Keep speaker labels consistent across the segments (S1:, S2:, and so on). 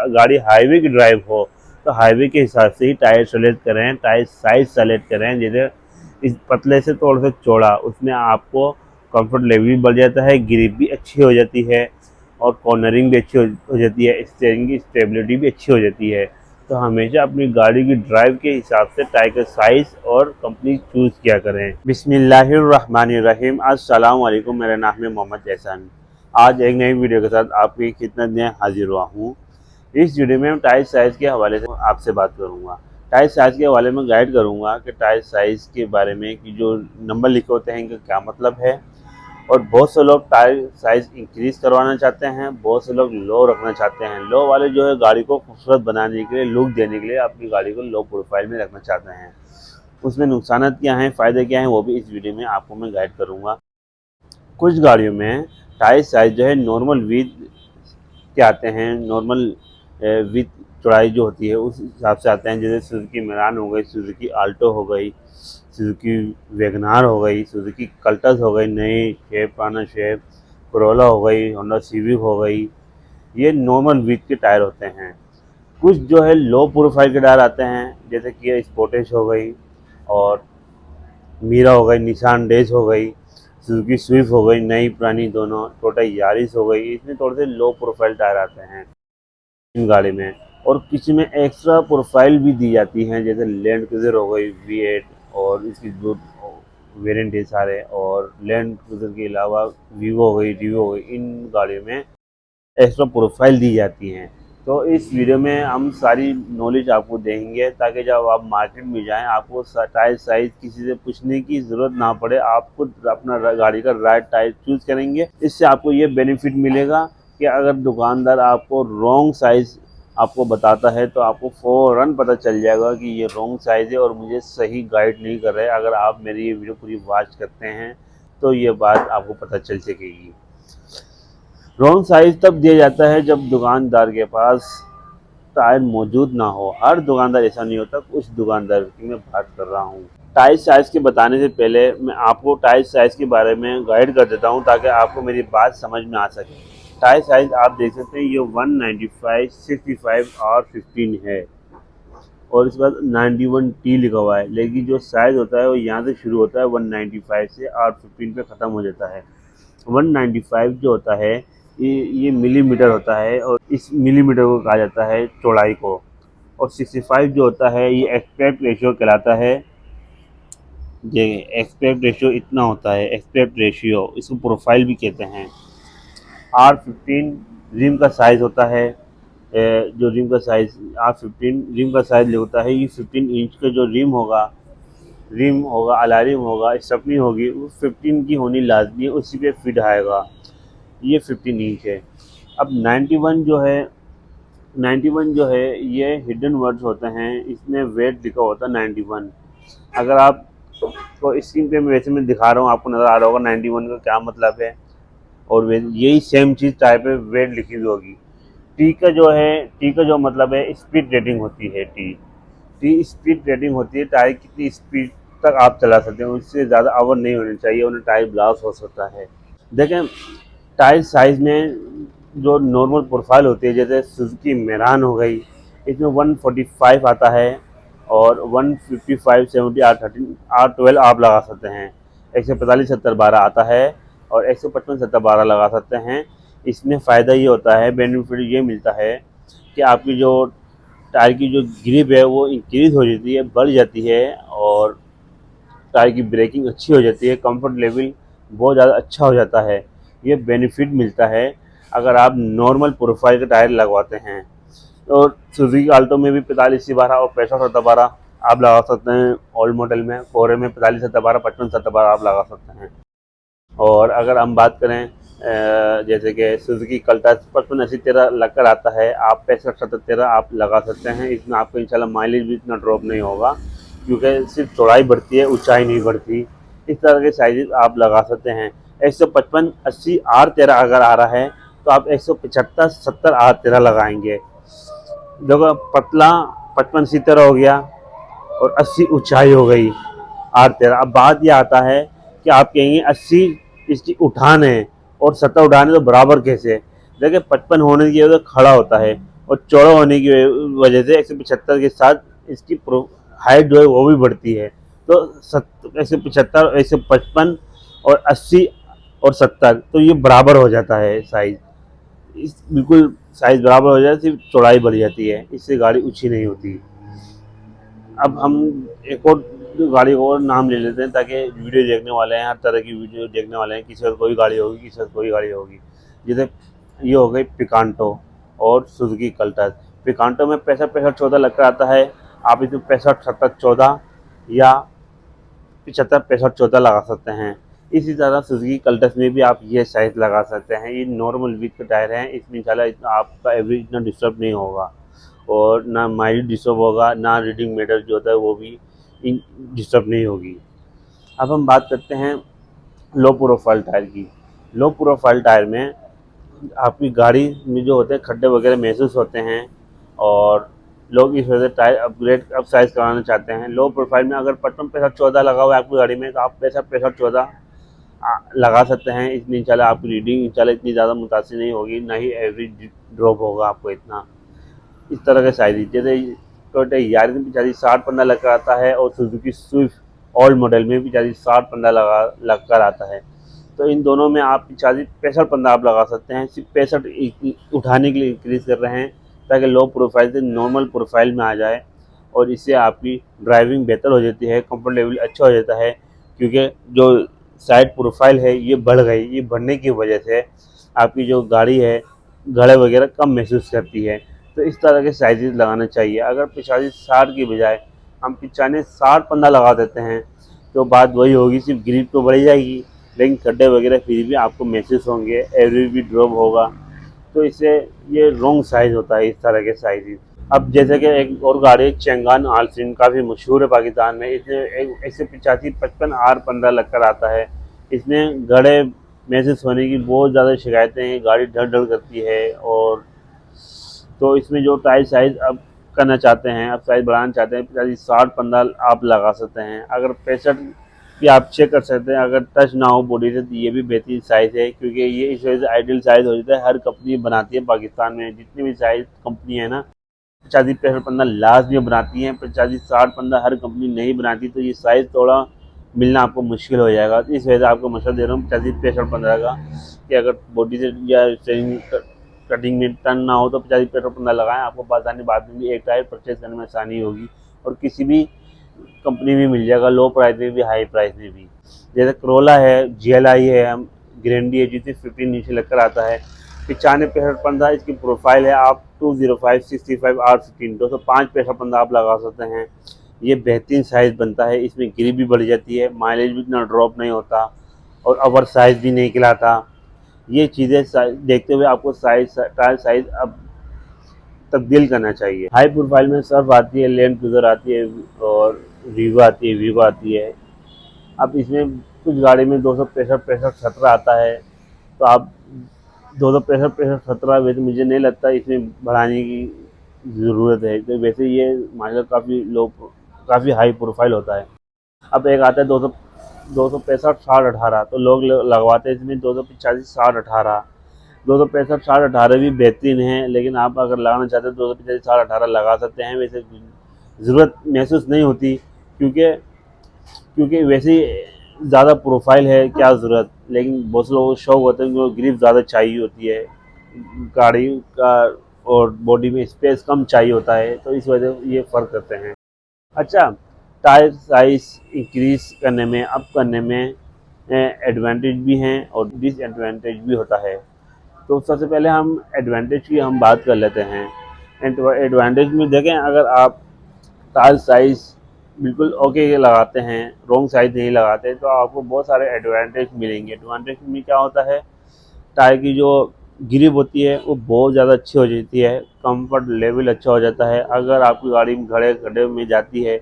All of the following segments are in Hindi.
S1: गाड़ी हाईवे की ड्राइव हो तो हाईवे के हिसाब से ही टायर सेलेक्ट करें, टायर साइज सेलेक्ट करें। जैसे इस पतले से थोड़ा सा चौड़ा, उसमें आपको कंफर्ट लेवल भी बढ़ जाता है, ग्रिप भी अच्छी हो जाती है और कॉर्नरिंग भी अच्छी हो जाती है, स्टीयरिंग की स्टेबिलिटी भी अच्छी हो जाती है। तो हमेशा अपनी गाड़ी की ड्राइव के हिसाब से टायर का साइज़ और कंपनी चूज़ किया करें। बिस्मिल्लाहिर्रहमानिर्रहीम। अस्सलाम वालेकुम, मेरा नाम है मोहम्मद एहसान। आज एक नई वीडियो के साथ आपकी खिदमत में हाजिर हुआ हूँ। इस वीडियो में मैं टायर साइज़ के हवाले से आपसे बात करूँगा। टायर साइज़ के हवाले में गाइड करूँगा कि टायर साइज़ के बारे में कि जो नंबर लिखे होते हैं इनका क्या मतलब है। और बहुत से लोग टायर साइज़ इंक्रीज़ करवाना चाहते हैं, बहुत से लोग लो रखना चाहते हैं। लो वाले जो है गाड़ी को खूबसूरत बनाने के लिए, लुक देने के लिए अपनी गाड़ी को लो प्रोफाइल में रखना चाहते हैं। उसमें नुकसानात क्या हैं, फ़ायदे क्या हैं, वो भी इस वीडियो में आपको मैं गाइड करूँगा। कुछ गाड़ियों में टायर साइज़ जो है नॉर्मल विड्थ के आते हैं, नॉर्मल विथ चौड़ाई जो होती है उस हिसाब से आते हैं। जैसे सुजुकी मिरान हो गई, सुजुकी आल्टो हो गई, सुजुकी वैगनार हो गई, सुजुकी कल्टस हो गई, नई शेप पुराना शेप, कोरोला हो गई, होंडा सिविक हो गई। ये नॉर्मल विथ के टायर होते हैं। कुछ जो है लो प्रोफाइल के टायर आते हैं, जैसे कि स्पोर्टेज हो गई और मीरा हो गई, निशान डेज हो गई, सुजुकी स्विफ्ट हो गई, नई पुरानी दोनों, टोयोटा यारिस हो गई। इसमें थोड़े से लो प्रोफाइल टायर आते हैं इन गाड़ी में। और किसी में एक्स्ट्रा प्रोफाइल भी दी जाती हैं, जैसे लैंड क्रूज़र हो गई V8 और इसकी जो वेरिएंट है सारे, और लैंड क्रूज़र के अलावा वीवो हो गई, डिवो हो गई, इन गाड़ियों में एक्स्ट्रा प्रोफाइल दी जाती हैं। तो इस वीडियो में हम सारी नॉलेज आपको देंगे ताकि जब आप मार्केट में जाएं आपको टायर साइज़ किसी से पूछने की ज़रूरत ना पड़े। आप खुद अपना गाड़ी का राइट टायर चूज़ करेंगे। इससे आपको ये बेनिफिट मिलेगा कि अगर दुकानदार आपको रॉन्ग साइज़ आपको बताता है तो आपको फ़ौरन पता चल जाएगा कि ये रॉन्ग साइज़ है और मुझे सही गाइड नहीं कर रहा है। अगर आप मेरी ये वीडियो पूरी वॉच करते हैं तो ये बात आपको पता चल सकेगी। रॉन्ग साइज़ तब दिया जाता है जब दुकानदार के पास टायर मौजूद ना हो। हर दुकानदार ऐसा नहीं होता, कुछ दुकानदार की मैं बात कर रहा हूँ। टायर साइज़ के बताने से पहले मैं आपको टायर साइज़ के बारे में गाइड कर देता हूँ ताकि आपको मेरी बात समझ में आ सके। टायर साइज़ आप देख सकते हैं, ये 195, 65 और 15 है और इसके बाद 91T लिखा हुआ है। लेकिन जो साइज़ होता है वो यहाँ से शुरू होता है 195 से और 15 पे ख़त्म हो जाता है। 195 जो होता है ये मिलीमीटर होता है और इस मिलीमीटर को कहा जाता है चौड़ाई को। और 65 जो होता है ये एस्पेक्ट रेशियो कहलाता है। ये एस्पेक्ट रेशियो इतना होता है, एस्पेक्ट रेशियो इसको प्रोफाइल भी कहते हैं। R15 रिम का साइज़ होता है। जो रिम का साइज़ R15 रिम का साइज़ होता है, ये 15 इंच का जो रिम होगा, अलारिम होगा, स्टेपनी होगी, वो 15 की होनी लाजमी है, उसी पे फिट आएगा। ये 15 इंच है। अब 91 जो है ये हिडन वर्ड्स होते हैं, इसमें वेट लिखा होता है 91। अगर आप तो स्क्रीन पे वैसे मैं दिखा रहा हूँ, आपको नज़र आ रहा होगा 91 का क्या मतलब है। और यही सेम चीज़ टायर पे वेट लिखी हुई होगी। टी का जो मतलब है स्पीड रेटिंग होती है। टी स्पीड रेटिंग होती है, टायर कितनी स्पीड तक आप चला सकते हैं, उससे ज़्यादा आवर नहीं होनी चाहिए, उन्हें टायर ब्लास्ट हो सकता है। देखें, टायर साइज़ में जो नॉर्मल प्रोफाइल होती है, जैसे सुजुकी मेरान हो गई, इसमें 145 आता है और 155, 70, R13, R12 आप लगा सकते हैं। 145, 70, 12 आता है और 155, 70, 12 लगा सकते हैं। इसमें फ़ायदा ये होता है, बेनिफिट ये मिलता है कि आपकी जो टायर की जो ग्रिप है वो इंक्रीज़ हो जाती है, बढ़ जाती है और टायर की ब्रेकिंग अच्छी हो जाती है, कंफर्ट लेवल बहुत ज़्यादा अच्छा हो जाता है। ये बेनिफिट मिलता है अगर आप नॉर्मल प्रोफाइल के टायर लगवाते हैं। और सुजुकी आल्टो में भी 45/12 और 65/12 आप लगा सकते हैं। ओल्ड मॉडल में कोरे में 45/12, 55/12 आप लगा सकते हैं। और अगर हम बात करें जैसे कि सुजुकी कल्टस 5580-13 लग कर आता है, आप 65-70-13 आप लगा सकते हैं। इसमें आपको इंशाल्लाह माइलेज भी इतना ड्रॉप नहीं होगा क्योंकि सिर्फ चौड़ाई बढ़ती है, ऊंचाई नहीं बढ़ती। इस तरह के साइजेस आप लगा सकते हैं। 155-80 R13 अगर आ रहा है तो आप 175-70 R13 लगाएंगे। देखो, पतला 55-70 हो गया और 80 ऊंचाई हो गई R13। अब बात यह आता है कि आप कहेंगे 80 इसकी उठान है और 70 उठान है तो बराबर कैसे। देखिए, 55 होने की वजह से खड़ा होता है और चौड़ा होने की वजह से 175 के साथ इसकी हाइट जो है वो भी बढ़ती है। तो 175, 155 और 80 और 70 तो ये बराबर हो जाता है साइज़। इस बिल्कुल साइज़ बराबर हो जाए, सिर्फ चौड़ाई बढ़ जाती है, इससे गाड़ी ऊँची नहीं होती। अब हम एक और गाड़ी का और नाम ले लेते हैं, ताकि वीडियो देखने वाले हैं, हर तरह की वीडियो देखने वाले हैं, किसी और कोई गाड़ी होगी, किसी और कोई गाड़ी होगी। जैसे ये हो गई पिकांटो और सुजुकी कल्टस। पिकांटो में 65-65-14 लगकर आता है, आप इसमें 65-70-14 या 75-65-14 लगा सकते हैं। इसी तरह सुजुकी कल्टस में भी आप ये साइज़ लगा सकते हैं। ये नॉर्मल विड्थ के टायर हैं, इसमें इंशाल्लाह आपका एवरेज इतना डिस्टर्ब नहीं होगा और ना माइलेज डिस्टर्ब होगा, ना रीडिंग मीटर जो होता है वो भी डिस्टर्ब नहीं होगी। अब हम बात करते हैं लो प्रोफाइल टायर की। लो प्रोफाइल टायर में आपकी गाड़ी में जो होते हैं खड्डे वगैरह महसूस होते हैं और लोग इस वजह से टायर अपग्रेड अब साइज़ कराना चाहते हैं। लो प्रोफाइल में अगर 55-65-14 लगा हुआ है आपकी गाड़ी में, तो आप 65-65-14 लगा सकते हैं। इसमें इंशाल्लाह आपकी रीडिंग इंशाल्लाह इतनी ज़्यादा मुतासिर नहीं होगी, ना ही एवरेज ड्रॉप होगा आपको इतना। इस तरह के साइज जैसे टोयोटा यारिस में भी 60-15 लग कर आता है और सुजुकी स्विफ्ट ओल्ड मॉडल में भी 60-15 लग कर आता है। तो इन दोनों में आप 65-15 आप लगा सकते हैं। सिर्फ 65 उठाने के लिए इंक्रीज़ कर रहे हैं, ताकि लो प्रोफाइल से नॉर्मल प्रोफाइल में आ जाए और इससे आपकी ड्राइविंग बेहतर हो जाती है, कंफर्ट लेवल अच्छा हो जाता है। क्योंकि जो साइड प्रोफाइल है ये बढ़ गई, ये बढ़ने की वजह से आपकी जो गाड़ी है घड़े वगैरह कम महसूस करती है। तो इस तरह के साइजेस लगाना चाहिए। अगर 85-60 की बजाय हम 95-60-15 लगा देते हैं, तो बात वही होगी, सिर्फ ग्रिप तो बढ़ जाएगी, लेकिन खड्डे वगैरह फिर भी आपको महसूस होंगे, एवरेज भी ड्रॉप होगा। तो इससे ये रॉन्ग साइज़ होता है, इस तरह के साइजेस। अब जैसे कि एक और गाड़ी चेंगान आलसिन काफ़ी मशहूर है पाकिस्तान में, इसमें 185-55 R15 लग कर आता है। इसमें घड़े महसूस होने की बहुत ज़्यादा शिकायतें हैं, गाड़ी धड़ धड़ करती है। और तो इसमें जो टायर साइज़ अब करना चाहते हैं, अब साइज़ बढ़ाना चाहते हैं, 85-60-15 आप लगा सकते हैं। अगर 65 भी आप चेक कर सकते हैं, अगर टच ना हो बॉडी से, तो ये भी बेहतरीन साइज़ है, क्योंकि ये इस वजह से आइडियल साइज़ हो जाता है। हर कंपनी बनाती है पाकिस्तान में, जितनी भी साइज़ कंपनी है ना, 85-65-15 लास्ट में बनाती हैं, 85-60-15 हर कंपनी नहीं बनाती। तो ये साइज़ थोड़ा मिलना आपको मुश्किल हो जाएगा। तो इस वजह से आपको मशवरा दे रहा हूँ 85-65-15 का, कि अगर बॉडी से या स्टीयरिंग कटिंग में टर्न ना हो तो 85-65-15 लगाएं, आपको आसानी बाद में भी एक टायर परचेज करने में आसानी होगी और किसी भी कंपनी में मिल जाएगा, लो प्राइस में भी हाई प्राइस में भी। जैसे करोला है, GLI है, हम ग्रैंडी है, जिससे 15 नीचे लगकर आता है। 95-65-15 इसकी प्रोफाइल है। आप 205-65 R15 205-65-15 आप लगा सकते हैं। ये बेहतरीन साइज़ बनता है, इसमें ग्रिप भी बढ़ जाती है, माइलेज भी इतना ड्रॉप नहीं होता और ओवर साइज़ भी नहीं खिलाता। ये चीज़ें देखते हुए आपको टायर साइज़ अब तब्दील करना चाहिए। हाई प्रोफाइल में सर्फ आती है, लैंड क्रूज़र आती है और रीवा आती है, वीगो आती है। अब इसमें कुछ गाड़ी में 265-65-17 आता है, तो आप 265-65-17 वैसे मुझे नहीं लगता इसमें बढ़ाने की ज़रूरत है। तो वैसे ये माइलेज काफ़ी हाई प्रोफाइल होता है। अब एक आता है 265-60-18, तो लोग लगवाते हैं इसमें 285-60-18। 265-60-18 भी बेहतरीन है, लेकिन आप अगर लगाना चाहते हैं 285-60-18 लगा सकते हैं। वैसे ज़रूरत महसूस नहीं होती, क्योंकि क्योंकि वैसे ही ज़्यादा प्रोफाइल है, क्या ज़रूरत। लेकिन बहुत से लोगों को शौक होता है, उनको ग्रिप ज़्यादा चाहिए होती है गाड़ी का और बॉडी में स्पेस कम चाहिए होता है, तो इस वजह से ये फ़र्क करते हैं। अच्छा, टायर साइज़ इंक्रीज़ करने में, अप करने में एडवांटेज भी हैं और डिसएडवांटेज भी होता है। तो सबसे पहले हम एडवांटेज की हम बात कर लेते हैं। एडवांटेज में देखें, अगर आप टायर साइज़ बिल्कुल ओके के लगाते हैं, रॉन्ग साइज़ नहीं लगाते, तो आपको बहुत सारे एडवांटेज मिलेंगे। एडवांटेज में क्या होता है, टायर की जो ग्रिप होती है वो बहुत ज़्यादा अच्छी हो जाती है, कंफर्ट लेवल अच्छा हो जाता है। अगर आपकी गाड़ी में गड्ढे में जाती है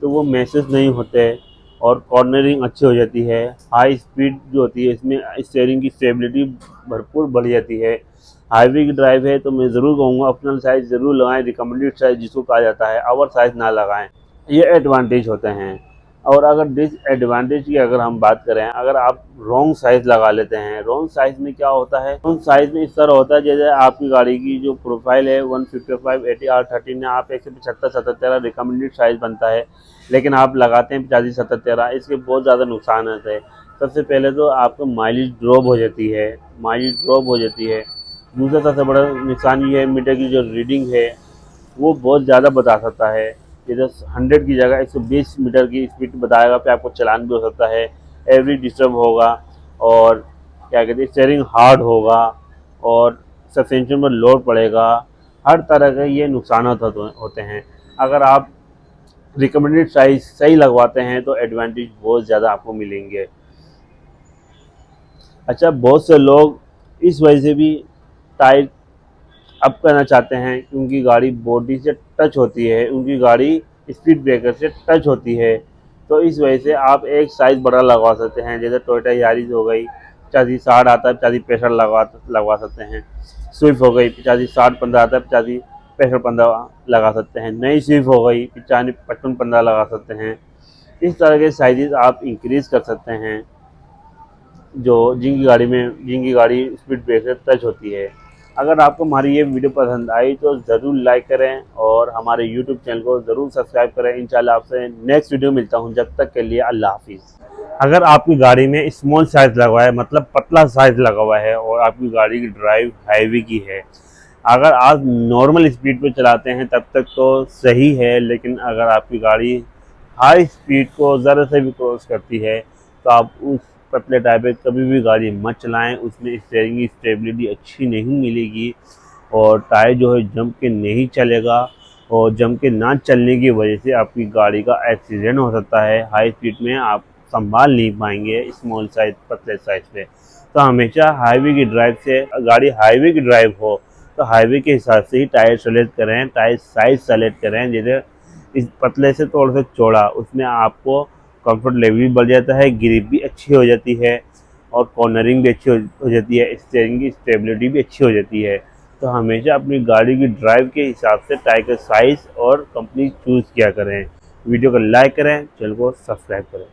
S1: तो वो महसूस नहीं होते और कॉर्नरिंग अच्छी हो जाती है। हाई स्पीड जो होती है, इसमें स्टीयरिंग की स्टेबिलिटी भरपूर बढ़ जाती है। हाईवे की ड्राइव है तो मैं ज़रूर कहूँगा ऑप्शनल साइज़ ज़रूर लगाएं, रिकमेंडेड साइज़ जिसको कहा जाता है, ओवर साइज़ ना लगाएं। ये एडवांटेज होते हैं। और अगर डिसएडवांटेज की अगर हम बात करें, अगर आप रॉन्ग साइज़ लगा लेते हैं, रॉन्ग साइज़ में क्या होता है, रॉन्ग साइज़ में इस तरह होता है जैसे आपकी गाड़ी की जो प्रोफाइल है 155 80 R13 है, आप 175 77 रिकमेंडेड साइज़ बनता है, लेकिन आप लगाते हैं 85 77। इसके बहुत ज़्यादा नुकसान होते हैं। सबसे पहले तो आपको माइलेज ड्रॉप हो जाती है, माइलेज ड्रॉप हो जाती है। दूसरा सबसे बड़ा नुकसान ये है, मीटर की जो रीडिंग है वो बहुत ज़्यादा बता सकता है। जैसे 100 की जगह 120 मीटर की स्पीड बताएगा, फिर आपको चलान भी हो सकता है, एवरेज डिस्टर्ब होगा, और क्या कहते हैं स्टीयरिंग हार्ड होगा, और सस्पेंशन पर लोड पड़ेगा। हर तरह के ये नुकसान होते हैं। अगर आप रिकमेंडेड साइज सही लगवाते हैं तो एडवांटेज बहुत ज़्यादा आपको मिलेंगे। अच्छा, बहुत से लोग इस वजह से भी टायर अप करना चाहते हैं कि उनकी गाड़ी बॉडी से टच होती है, उनकी गाड़ी स्पीड ब्रेकर से टच होती है। तो इस वजह से आप एक साइज़ बड़ा लगवा सकते हैं, जैसे टोयोटा यारिस हो गई 85 60 आता है, 85 65 लगवा सकते हैं। स्विफ्ट हो गई 85 60 15 आता है, 85 65 15 लगा सकते हैं। नई स्विफ्ट हो गई 95 55 15 लगा सकते हैं। इस तरह के साइजेस आप इंक्रीज़ कर सकते हैं, जो जिनकी गाड़ी स्पीड ब्रेकर टच होती है। अगर आपको हमारी ये वीडियो पसंद आई तो ज़रूर लाइक करें और हमारे यूट्यूब चैनल को ज़रूर सब्सक्राइब करें। इंशाल्लाह आपसे नेक्स्ट वीडियो मिलता हूँ, जब तक के लिए अल्लाह हाफिज़। अगर आपकी गाड़ी में स्मॉल साइज़ लगा हुआ है, मतलब पतला साइज़ लगा हुआ है, और आपकी गाड़ी की ड्राइव हाईवे की है, अगर आप नॉर्मल स्पीड पे चलाते हैं तब तक तो सही है, लेकिन अगर आपकी गाड़ी हाई स्पीड को ज़रा से भी क्रॉस करती है तो आप उस पतले टायर पे कभी भी गाड़ी मत चलाएं। उसमें स्टीयरिंग की स्टेबिलिटी अच्छी नहीं मिलेगी, और टायर जो है जम के नहीं चलेगा, और जम के ना चलने की वजह से आपकी गाड़ी का एक्सीडेंट हो सकता है। हाई स्पीड में आप संभाल नहीं पाएंगे स्मॉल साइज पतले साइज पे। तो हमेशा हाईवे की ड्राइव से, गाड़ी हाईवे की ड्राइव हो तो हाईवे के हिसाब से ही टायर सेलेक्ट करें, टायर साइज सेलेक्ट करें। जैसे इस पतले से थोड़ा सा चौड़ा, उसमें आपको कंफर्ट लेवल भी बढ़ जाता है, ग्रिप भी अच्छी हो जाती है, और कॉर्नरिंग भी अच्छी हो जाती है, स्टीयरिंग की स्टेबिलिटी भी अच्छी हो जाती है। तो हमेशा अपनी गाड़ी की ड्राइव के हिसाब से टायर का साइज़ और कंपनी चूज़ किया करें। वीडियो को लाइक करें, चैनल को सब्सक्राइब करें।